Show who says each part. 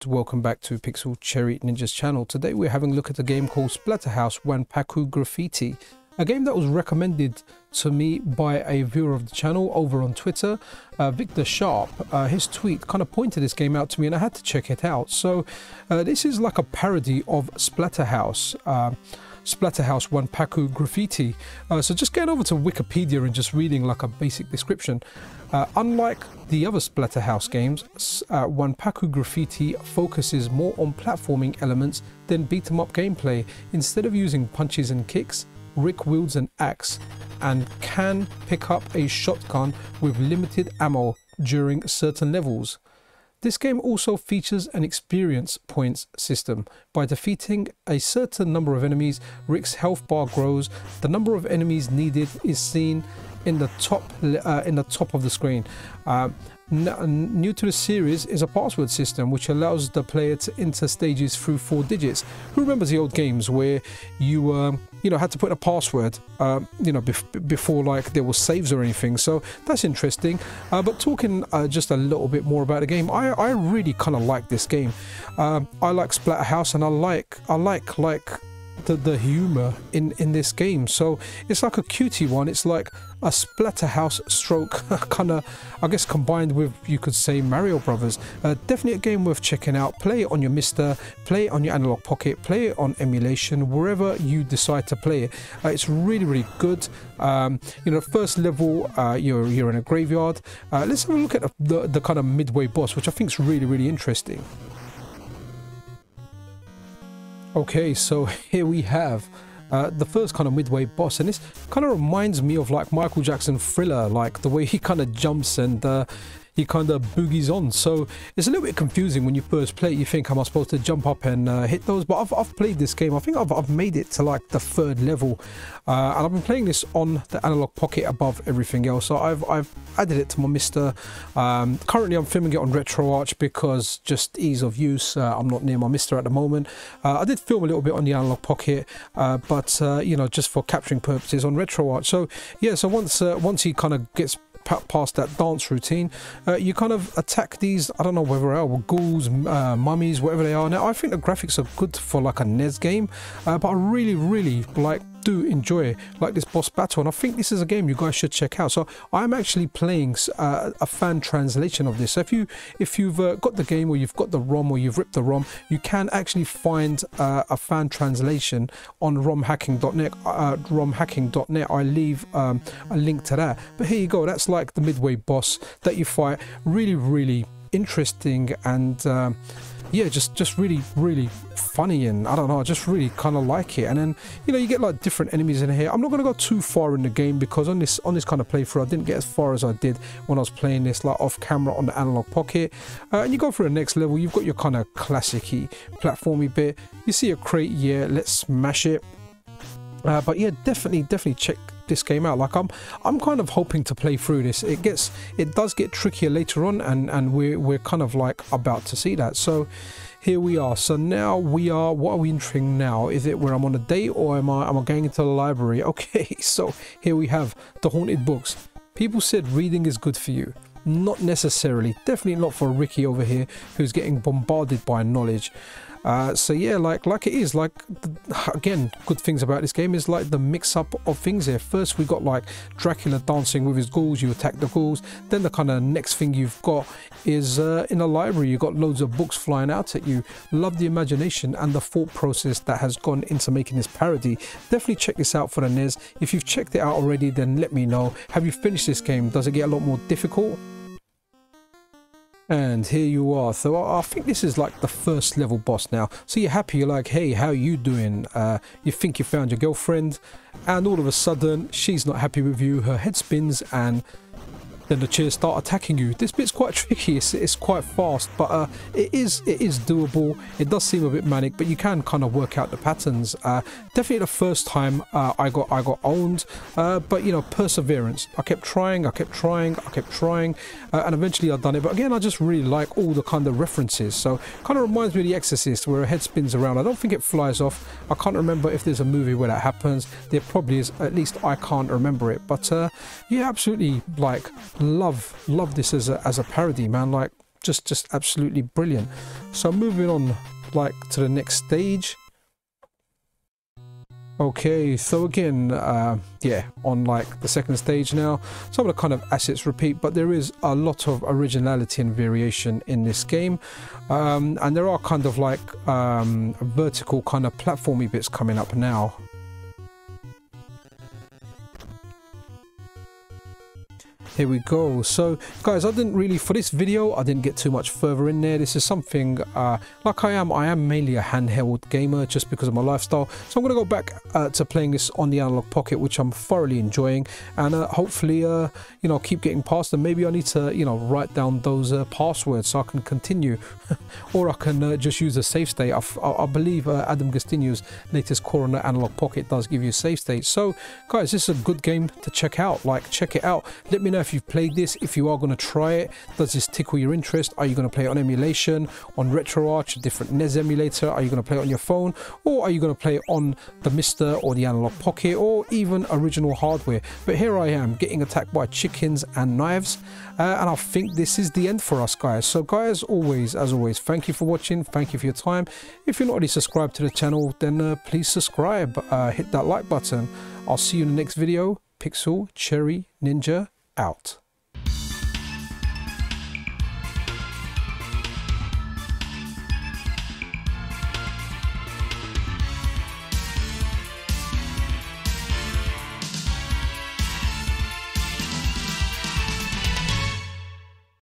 Speaker 1: welcome back to Pixel Cherry Ninja's channel. Today we're having a look at a game called Splatterhouse Wanpaku Graffiti, a game that was recommended to me by a viewer of the channel over on Twitter, Victor Sharp. His tweet kind of pointed this game out to me and I had to check it out. So this is like a parody of Splatterhouse. Splatterhouse Wanpaku Graffiti. So just getting over to Wikipedia and just reading like a basic description. Unlike the other Splatterhouse games, Wanpaku Graffiti focuses more on platforming elements than beat-em-up gameplay. Instead of using punches and kicks, Rick wields an axe and can pick up a shotgun with limited ammo during certain levels. This game also features an experience points system. By defeating a certain number of enemies, Rick's health bar grows. The number of enemies needed is seen in the top of the screen. New to the series is a password system which allows the player to enter stages through 4 digits. Who remembers the old games where you had to put a password before like there was saves or anything? So that's interesting. But talking just a little bit more about the game, I really kind of like this game. I like Splatterhouse and I like the humor in this game. So it's like a cutie one. It's like a Splatterhouse stroke kind of, I guess, combined with, you could say, Mario Brothers. Definitely a game worth checking out. Play it on your MiSTer, play it on your Analogue Pocket, play it on emulation, wherever you decide to play it. It's really good. First level, you're in a graveyard. Let's have a look at the kind of Midway Boss, which I think is really interesting. Okay, so here we have the first kind of Midway Boss, and this kind of reminds me of like Michael Jackson Thriller, like the way he kind of jumps and he kind of boogies on. So it's a little bit confusing when you first play it. You think, am I supposed to jump up and hit those? But I've played this game. I think I've made it to like the 3rd level, and I've been playing this on the Analogue Pocket above everything else. So I've added it to my MiSTer. Currently I'm filming it on RetroArch because just ease of use. I'm not near my MiSTer at the moment. I did film a little bit on the Analogue Pocket, but just for capturing purposes on RetroArch. So yeah, so once he kind of gets past that dance routine, you kind of attack these, I don't know whether they are ghouls, mummies, whatever they are. Now I think the graphics are good for like a NES game, but I really do enjoy like this boss battle, and I think this is a game you guys should check out. So I'm actually playing a fan translation of this. So if you've got the game, or you've got the ROM, or you've ripped the ROM, you can actually find a fan translation on romhacking.net. I leave a link to that. But here you go, that's like the Midway Boss that you fight. Really interesting, and yeah, just really funny, and I don't know, I just really kind of like it. And then you get like different enemies in here. I'm not going to go too far in the game because on this kind of playthrough I didn't get as far as I did when I was playing this like off camera on the Analogue Pocket. And you go through the next level, you've got your kind of classic-y platformy bit. You see a crate, yeah, let's smash it. But yeah, definitely check this game out. Like I'm kind of hoping to play through this. It does get trickier later on, and we're kind of like about to see that. So here we are. So now what are we entering now? Is it where I'm on a date, or am I going into the library? Okay, so here we have the haunted books. People said reading is good for you. Not necessarily. Definitely not for Ricky over here, who's getting bombarded by knowledge. So yeah, like it is like, again, good things about this game is like the mix-up of things here. First we got like Dracula dancing with his ghouls, you attack the ghouls. Then the kind of next thing you've got is in a library, you got loads of books flying out at you. Love the imagination and the thought process that has gone into making this parody. Definitely check this out for the NES. If you've checked it out already, then let me know. Have you finished this game? Does it get a lot more difficult? And here you are. So I think this is like the 1st level boss now. So you're happy, you're like, hey, how you doing? You think you found your girlfriend, and all of a sudden she's not happy with you. Her head spins, and then the chairs start attacking you. This bit's quite tricky. It's quite fast, but it is doable. It does seem a bit manic, but you can kind of work out the patterns. Definitely the first time I got owned, but perseverance. I kept trying, and eventually I've done it. But again, I just really like all the kind of references. So kind of reminds me of The Exorcist, where a head spins around. I don't think it flies off. I can't remember if there's a movie where that happens. There probably is. At least I can't remember it. But yeah, absolutely like love this as a parody, man. Like just absolutely brilliant. So moving on like to the next stage. Okay, so again, yeah, on like the second stage now, some of the kind of assets repeat, but there is a lot of originality and variation in this game. And there are kind of like vertical kind of platformy bits coming up now. Here we go. So guys, I didn't really, for this video, I didn't get too much further in there. This is something like I am mainly a handheld gamer just because of my lifestyle. So I'm going to go back to playing this on the Analogue Pocket, which I'm thoroughly enjoying, and hopefully you know, keep getting past them. Maybe I need to, you know, write down those passwords so I can continue or I can just use a save state. I believe Adam Gastino's latest core on the Analogue Pocket does give you a save state. So guys, this is a good game to check out. Like, check it out. Let me know if you've played this, if you are going to try it. Does this tickle your interest? Are you going to play it on emulation, on RetroArch, a different NES emulator? Are you going to play it on your phone, or are you going to play it on the MiSTer or the Analogue Pocket, or even original hardware? But here I am getting attacked by chickens and knives, and I think this is the end for us, guys. So guys, as always, thank you for watching, thank you for your time. If you're not already subscribed to the channel, then please subscribe, hit that like button. I'll see you in the next video. Pixel Cherry Ninja out.